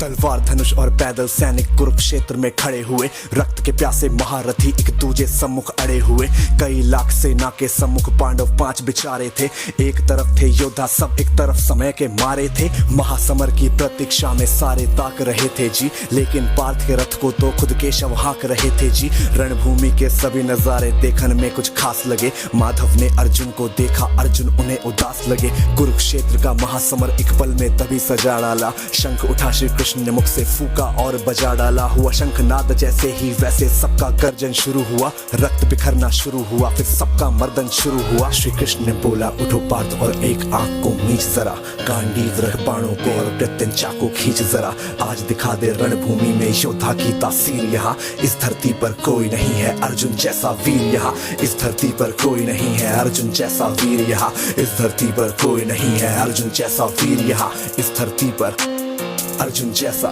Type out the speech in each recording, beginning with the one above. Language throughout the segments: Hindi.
तलवार धनुष और पैदल सैनिक कुरुक्षेत्र में खड़े हुए। रक्त के प्यासे महारथी एक दूजे सम्मुख अड़े हुए। कई लाख सेना के सम्मुख पांडव 5 बिचारे थे। एक तरफ थे योद्धा सब, एक तरफ समय के मारे थे। महासमर की प्रतीक्षा में सारे ताक रहे थे जी, लेकिन पार्थ के रथ को तो खुद केशव हाँक रहे थे जी। रणभूमि के सभी नजारे देखने में कुछ खास लगे। माधव ने अर्जुन को देखा, अर्जुन उन्हें उदास लगे। कुरुक्षेत्र का महासमर एक पल में तभी सजा डाला। शंख उठा श्री कृष्ण ने मुख से फूका और बजा डाला। हुआ शंखनाद जैसे ही वैसे सबका गर्जन शुरू हुआ। रक्त बिखरना शुरू हुआ, फिर सबका मर्दन शुरू हुआ। श्री कृष्ण ने बोला उठो पार्थ और एक आंख को मीच जरा। गांडीव रख बाणों को और प्रत्यंचा को खींच जरा। आज दिखा दे रणभूमि में योद्धा की तासीर यहाँ। इस धरती पर कोई नहीं है अर्जुन जैसा वीर यहाँ। इस धरती पर कोई नहीं है अर्जुन जैसा वीर यहाँ। इस धरती पर कोई नहीं है अर्जुन जैसा वीर यहाँ। इस धरती पर अर्जुन जैसा,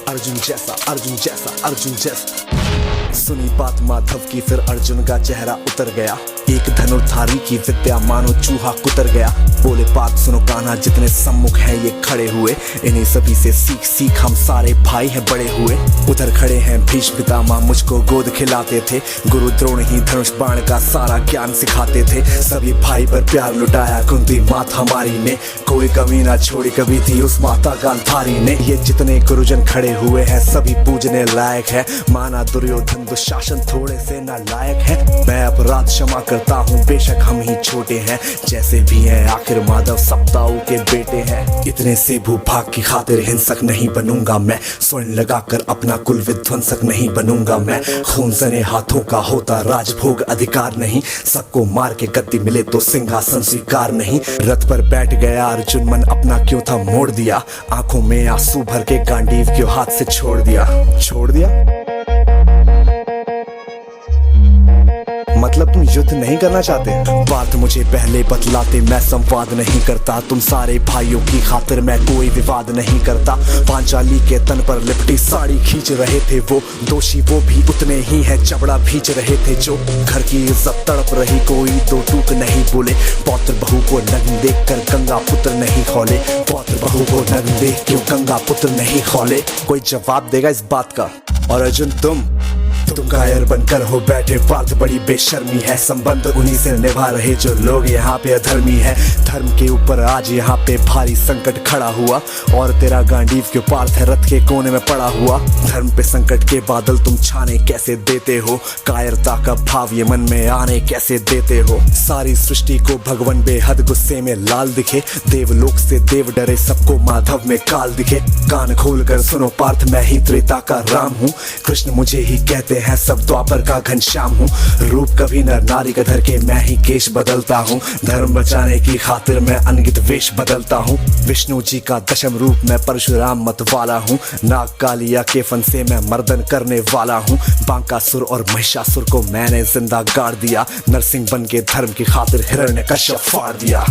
अर्जुन जैसा, अर्जुन जैसा, अर्जुन जैसा। सुनी बात माधव की फिर अर्जुन का चेहरा उतर गया। एक धनुर्धारी की विद्या मानो चूहा कुतर गया। बोले पार्थ सुनो कान्हा, जितने सम्मुख हैं ये खड़े हुए। इन्हीं सभी से सीख सीख हम सारे भाई हैं बड़े हुए। उधर खड़े हैं भीष्म पितामह, मुझको गोद खिलाते थे। गुरु द्रोण ही धनुष बाण का सारा ज्ञान सिखाते थे। सभी भाई पर प्यार लुटाया कुंती माता हमारी ने। कोई कमी ना छोड़ी कभी थी उस माता गांधारी ने। ये जितने गुरुजन खड़े हुए हैं सभी पूजने लायक है। माना दुर्योधन दुशासन थोड़े से नालायक है। मैं अपराध क्षमा करता हूँ बेशक हम ही छोटे हैं। जैसे भी हैं आखिर माधव सप्ताऊ के बेटे हैं। इतने से भूभाग की खातिर हिंसक नहीं बनूंगा मैं। स्वर्ण लगाकर अपना कुल विध्वंसक नहीं बनूंगा मैं। खून सने हाथों का होता राजभोग अधिकार नहीं। सबको मार के गद्दी मिले तो सिंहासन स्वीकार नहीं। रथ पर बैठ गया अर्जुन, मन अपना क्यों था मोड़ दिया। आंखों में आंसू भर के गांडीव क्यों हाथ से छोड़ दिया। छोड़ दिया मतलब तुम युद्ध नहीं करना चाहते। बात मुझे पहले बतलाते, मैं संवाद नहीं करता। तुम सारे भाइयों की खातिर मैं कोई विवाद नहीं करता। पांचाली के तन पर लिपटी साड़ी खींच रहे थे वो। दोषी वो भी उतने ही है, चबड़ा भींच रहे थे जो। घर की इज्जत तड़प रही, कोई दो टूक नहीं बोले। पौत्र बहू को नग्न देख कर गंगा पुत्र नहीं खोले। पौत्र बहू को नग्न देख क्यों गंगा पुत्र नहीं खोले। कोई जवाब देगा इस बात का। और अर्जुन तुम कायर बनकर हो बैठे। पार्थ बड़ी बेशर्मी है, संबंध उन्हीं से निभा रहे जो लोग यहाँ पे अधर्मी है। धर्म के ऊपर आज यहाँ पे भारी संकट खड़ा हुआ। और तेरा गांडीव क्यों पार्थ है रथ के कोने में पड़ा हुआ। धर्म पे संकट के बादल तुम छाने कैसे देते हो। कायरता का भाव ये मन में आने कैसे देते हो। सारी सृष्टि को भगवान बेहद गुस्से में लाल दिखे। देवलोक से देव डरे, सबको माधव में काल दिखे। कान खोल कर सुनो पार्थ, मैं ही त्रेता का राम हूँ। कृष्ण मुझे ही कहते हैं सब द्वापर का घनश्याम हूँ। रूप कभी नर नारी का धर के मैं ही केश बदलता हूँ। धर्म बचाने की खातिर मैं अनगित वेश बदलता हूँ। विष्णु जी का दशम रूप मैं परशुराम मत वाला हूँ। नाग कालिया के फन से मैं मर्दन करने वाला हूँ। बांकासुर और महिषासुर को मैंने जिंदा गाड़ दिया। नरसिंह बन के धर्म की खातिर हिरण्यकश्यप फाड़ दिया।